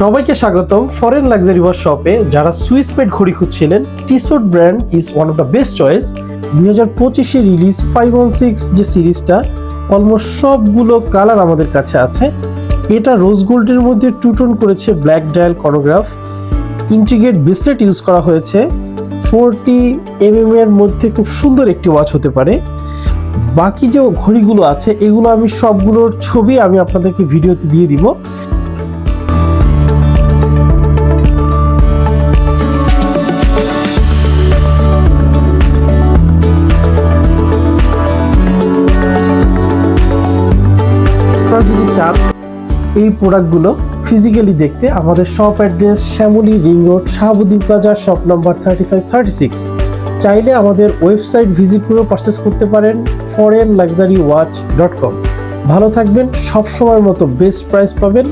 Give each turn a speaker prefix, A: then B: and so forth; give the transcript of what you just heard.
A: সবাইকে স্বাগতম foreign luxury watch শপে। যারা সুইস পেড ঘড়ি খুঁজছিলেন, Tissot brand is one of the best choice. 2025-এ রিলিজ 516 যে সিরিজটা, অলমোস্ট সবগুলো কালার আমাদের কাছে আছে। এটা রোজ গোল্ডের মধ্যে টুটোন করেছে black dial কর্নোগ্রাফ, integrate bracelet use করা হয়েছে। 40 mm এর মধ্যে খুব সুন্দর একটি ওয়াচ হতে পারে। বাকি যে ঘড়িগুলো আছে এগুলো আমি সবগুলোর ছবি আমি আপনাদেরকে ভিডিওতে দিয়ে দিব। যদি চান এই প্রোডাক্টগুলো ফিজিক্যালি দেখতে, আমাদের shop address Shyamoli ring road, Shahabuddin plaza, shop number 3536। চাইলে আমাদের ওয়েবসাইট ভিজিট করেও পারচেস করতে পারেন, foreignluxurywatch.com। ভালো থাকবেন, সবসময়ের মতো বেস্ট প্রাইস পাবেন।